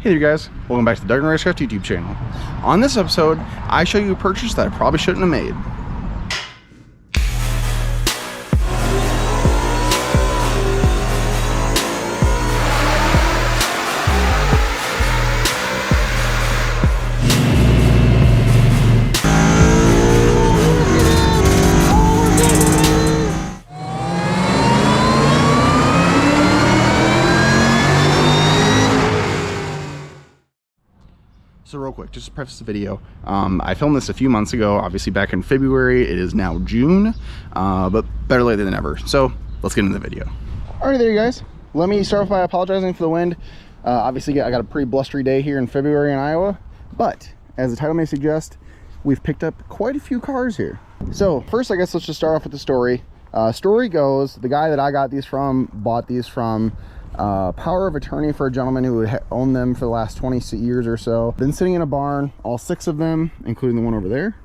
Hey there guys, welcome back to the Doug and Racecraft YouTube channel. On this episode, I show you a purchase that I probably shouldn't have made. So real quick, just to preface the video, I filmed this a few months ago, obviously back in February. It is now June, but better late than never. So let's get into the video. Alrighty there, you guys. Let me start off by apologizing for the wind. Obviously, I got a pretty blustery day here in February in Iowa, but as the title may suggest, we've picked up quite a few cars here. So first, I guess let's just start off with the story. Story goes, the guy that I got these from bought these from power of attorney for a gentleman who had owned them for the last 20 years or so. Been sitting in a barn, all 6 of them, including the one over there.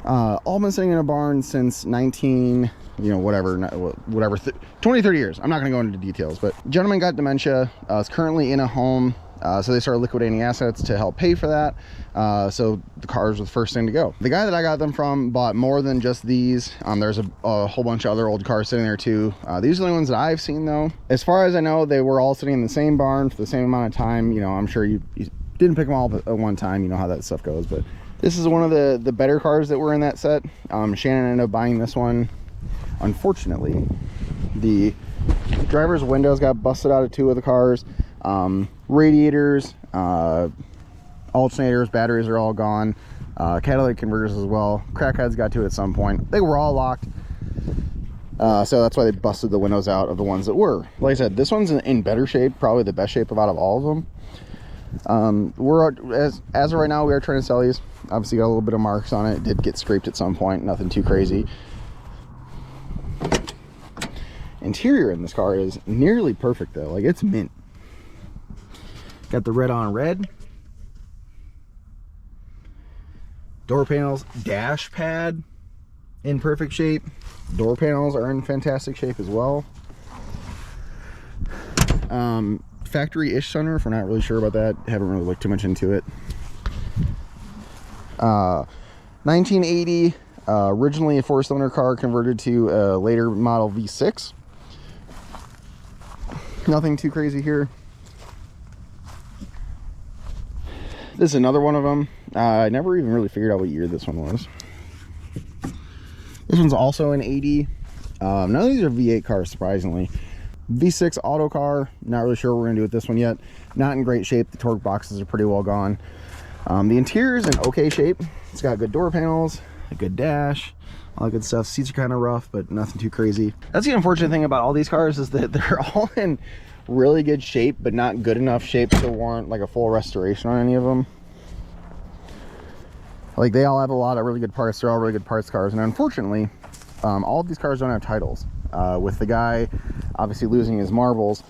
All been sitting in a barn since 20, 30 years. I'm not going to go into details, but gentleman got dementia, is currently in a home. So they started liquidating assets to help pay for that. So the cars were the first thing to go. The guy that I got them from bought more than just these. There's a whole bunch of other old cars sitting there too. These are the ones that I've seen though. As far as I know, they were all sitting in the same barn for the same amount of time. You know, I'm sure you didn't pick them all at one time. You know how that stuff goes. But this is one of the better cars that were in that set. Shannon ended up buying this one. Unfortunately, the driver's windows got busted out of 2 of the cars. Radiators, alternators, batteries are all gone. Catalytic converters as well. Crackheads got to it at some point. They were all locked. So that's why they busted the windows out of the ones that were. Like I said, this one's in better shape, probably the best shape out of all of them. As of right now, we are trying to sell these. Obviously got a little bit of marks on it. It did get scraped at some point, nothing too crazy. Interior in this car is nearly perfect though, like it's mint. Got the red on red. Door panels, dash pad in perfect shape. Door panels are in fantastic shape as well. Factory-ish sunroof, we're not really sure about that. Haven't really looked too much into it. 1980, originally a 4-cylinder car converted to a later model V6. Nothing too crazy here. This is another one of them. I never even really figured out what year this one was. This one's also an 80. None of these are V8 cars, surprisingly. V6 auto car. Not really sure what we're gonna do with this one yet. Not in great shape. The torque boxes are pretty well gone. The interior is in okay shape. It's got good door panels, a good dash, all that good stuff. Seats are kind of rough, but nothing too crazy. That's the unfortunate thing about all these cars, is that they're all in really good shape, but not good enough shape to warrant like a full restoration on any of them. Like, they all have a lot of really good parts. They're all really good parts cars, and unfortunately all of these cars don't have titles. With the guy obviously losing his marbles,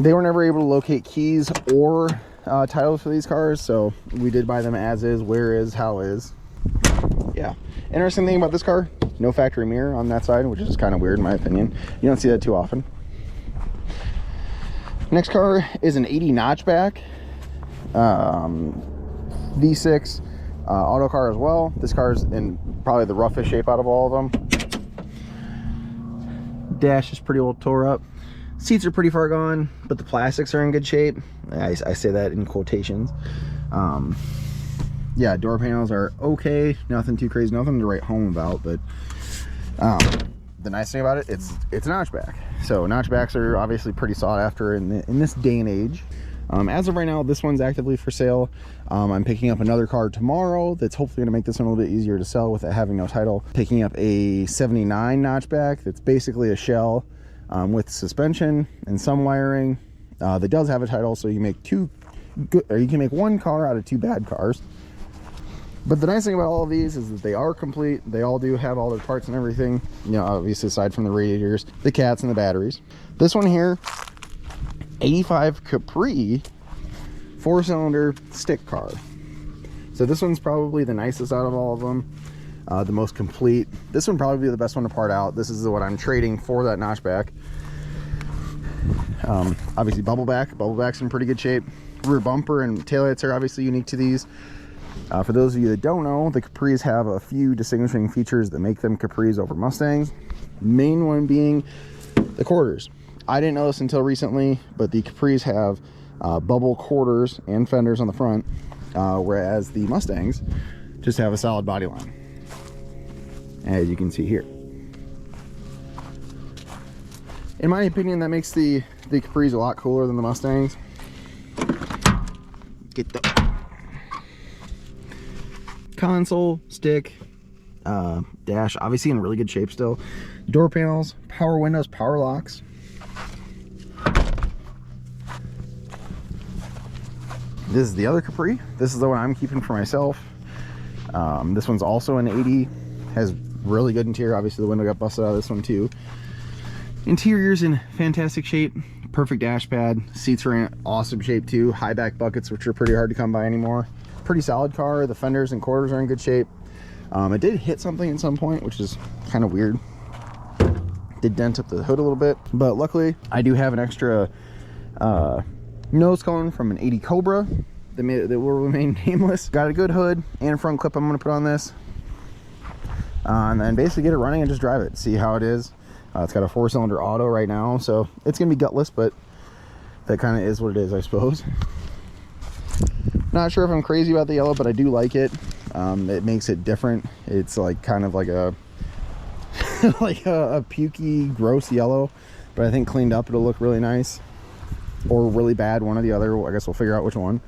they were never able to locate keys or titles for these cars, so we did buy them as is, where is, how is. Yeah, interesting thing about this car, no factory mirror on that side, which is kind of weird in my opinion. You don't see that too often. Next car is an 80 notchback, V6 auto car as well. This car is in probably the roughest shape out of all of them. Dash is pretty old, tore up. Seats are pretty far gone, but the plastics are in good shape. I say that in quotations. Yeah, door panels are okay, nothing too crazy, nothing to write home about, but the nice thing about it, it's a notchback. So notchbacks are obviously pretty sought after in this day and age. As of right now, this one's actively for sale. I'm picking up another car tomorrow that's hopefully going to make this one a little bit easier to sell without having no title. Picking up a 79 notchback that's basically a shell with suspension and some wiring that does have a title, so you can make you can make one car out of 2 bad cars. But the nice thing about all of these is that they are complete. They all do have all their parts and everything, you know, obviously aside from the radiators, the cats, and the batteries. This one here, 85 Capri 4-cylinder stick car. So this one's probably the nicest out of all of them, the most complete. This one probably be the best one to part out. This is what I'm trading for that notchback. Obviously bubbleback's in pretty good shape. rear bumper and taillights are obviously unique to these. For those of you that don't know, the Capris have a few distinguishing features that make them Capris over Mustangs. Main one being the quarters. I didn't know this until recently, but the Capris have bubble quarters and fenders on the front, whereas the Mustangs just have a solid body line, as you can see here. In my opinion, that makes the Capris a lot cooler than the Mustangs. Get the console, stick, dash, obviously in really good shape still. Door panels, power windows, power locks. This is the other Capri. This is the one I'm keeping for myself. This one's also an 80, has really good interior. Obviously the window got busted out of this one too. Interior's in fantastic shape, perfect dash pad. Seats are in awesome shape too. High back buckets, which are pretty hard to come by anymore. Pretty solid car. The fenders and quarters are in good shape. It did hit something at some point, which is kind of weird. Did dent up the hood a little bit, but luckily I do have an extra nose cone from an 80 Cobra that will remain nameless. Got a good hood and front clip I'm going to put on this, and then basically get it running and just drive it, see how it is. It's got a 4-cylinder auto right now, so it's gonna be gutless, but that kind of is what it is, I suppose. Not sure if I'm crazy about the yellow, but I do like it. It makes it different. It's like kind of like a like a pukey, gross yellow, but I think cleaned up it'll look really nice, or really bad, one or the other. I guess we'll figure out which one.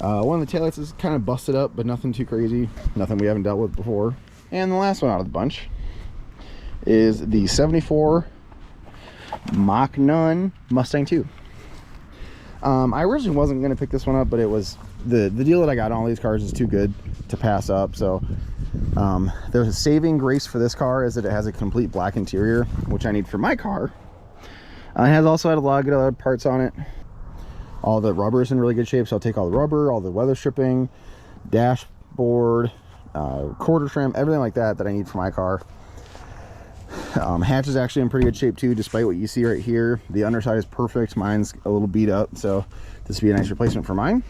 One of the taillights is kind of busted up, but nothing too crazy, nothing we haven't dealt with before. And the last one out of the bunch is the 74 Mach 9 Mustang 2. I originally wasn't going to pick this one up, but it was the deal that I got on all these cars is too good to pass up. So there's a saving grace for this car is that it has a complete black interior, which I need for my car. It has also had a lot of good other parts on it. All the rubber is in really good shape, so I'll take all the rubber, all the weather stripping, dashboard, quarter trim, everything like that I need for my car. Hatch is actually in pretty good shape too, despite what you see right here. The underside is perfect. Mine's a little beat up, so this would be a nice replacement for mine.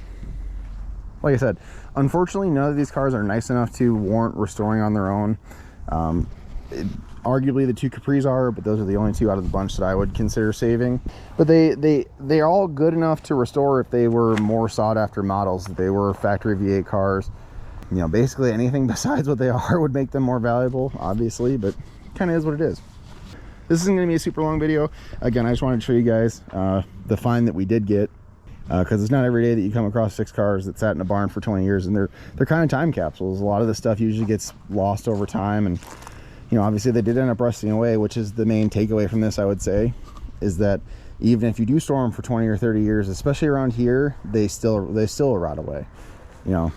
Like I said, unfortunately none of these cars are nice enough to warrant restoring on their own. Arguably the two Capris are, but those are the only two out of the bunch that I would consider saving. But they're all good enough to restore if they were more sought after models, if they were factory V8 cars. You know, basically anything besides what they are would make them more valuable, obviously, but kind of is what it is. This isn't going to be a super long video. Again, I just wanted to show you guys the find that we did get, because it's not every day that you come across 6 cars that sat in a barn for 20 years, and they're kind of time capsules. A lot of this stuff usually gets lost over time, and you know, obviously they did end up rusting away, which is the main takeaway from this, I would say, is that even if you do store them for 20 or 30 years, especially around here, they still rot away. You know,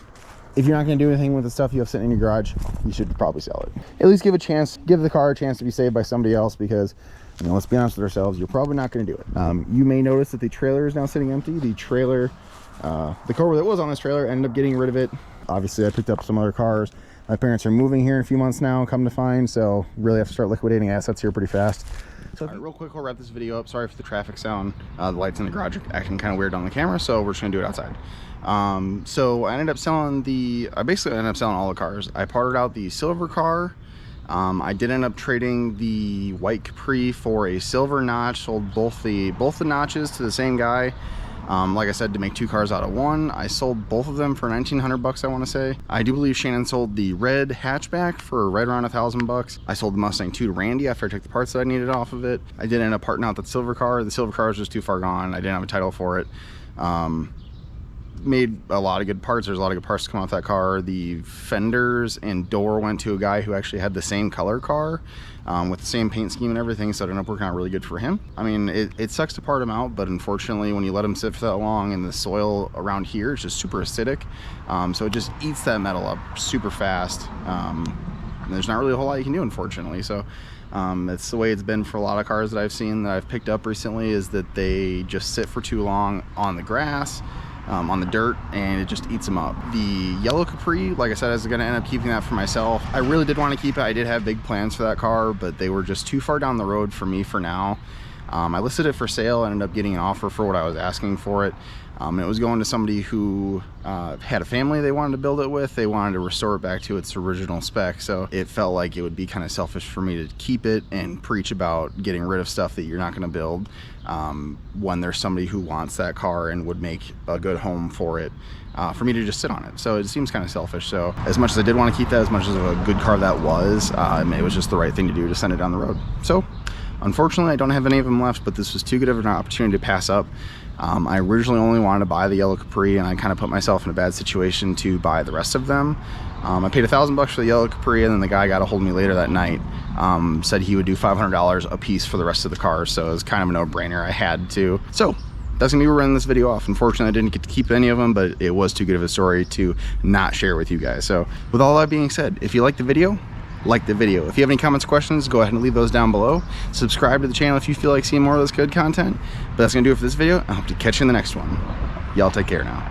if you're not going to do anything with the stuff you have sitting in your garage, you should probably sell it. At least give the car a chance to be saved by somebody else, because, you know, let's be honest with ourselves, you're probably not going to do it. You may notice that the trailer is now sitting empty. The trailer, the Cobra that was on this trailer, ended up getting rid of it. Obviously, I picked up some other cars. My parents are moving here in a few months now, come to find, so really have to start liquidating assets here pretty fast. So, all right, real quick, we'll wrap this video up. Sorry for the traffic sound. The lights in the garage are acting kind of weird on the camera, so we're just gonna do it outside. So I basically ended up selling all the cars. I parted out the silver car. I did end up trading the white Capri for a silver notch, sold both the notches to the same guy. Like I said, to make 2 cars out of 1. I sold both of them for 1,900 bucks, I want to say. I do believe Shannon sold the red hatchback for right around 1,000 bucks. I sold the Mustang 2 to Randy after I took the parts that I needed off of it. I did end up parting out that silver car. The silver car was just too far gone. I didn't have a title for it. Made a lot of good parts. There's a lot of good parts to come off that car. The fenders and door went to a guy who actually had the same color car with the same paint scheme and everything, so it ended up working out really good for him. I mean, it sucks to part them out, but unfortunately when you let them sit for that long, and the soil around here is just super acidic, so it just eats that metal up super fast. And there's not really a whole lot you can do, unfortunately. So it's the way it's been for a lot of cars that I've seen that I've picked up recently, is that they just sit for too long on the grass, on the dirt, and it just eats them up. The yellow Capri, like I said, I was going to end up keeping that for myself. I really did want to keep it. I did have big plans for that car, but they were just too far down the road for me for now. I listed it for sale, ended up getting an offer for what I was asking for it. It was going to somebody who had a family they wanted to build it with. They wanted to restore it back to its original spec, so it felt like it would be kind of selfish for me to keep it and preach about getting rid of stuff that you're not going to build when there's somebody who wants that car and would make a good home for it, for me to just sit on it. So it seems kind of selfish. So as much as I did want to keep that, as much as a good car that was, it was just the right thing to do to send it down the road. So unfortunately, I don't have any of them left, but this was too good of an opportunity to pass up. I originally only wanted to buy the yellow Capri, and I kind of put myself in a bad situation to buy the rest of them. I paid $1,000 for the yellow Capri, and then the guy got a hold of me later that night, said he would do $500 a piece for the rest of the cars, so it was kind of a no-brainer. I had to. So that's gonna be where we're ending this video off. Unfortunately, I didn't get to keep any of them, but it was too good of a story to not share with you guys. So with all that being said, if you like the video, like the video. If you have any comments or questions, go ahead and leave those down below. Subscribe to the channel if you feel like seeing more of this good content. But that's gonna do it for this video. I hope to catch you in the next one. Y'all take care now.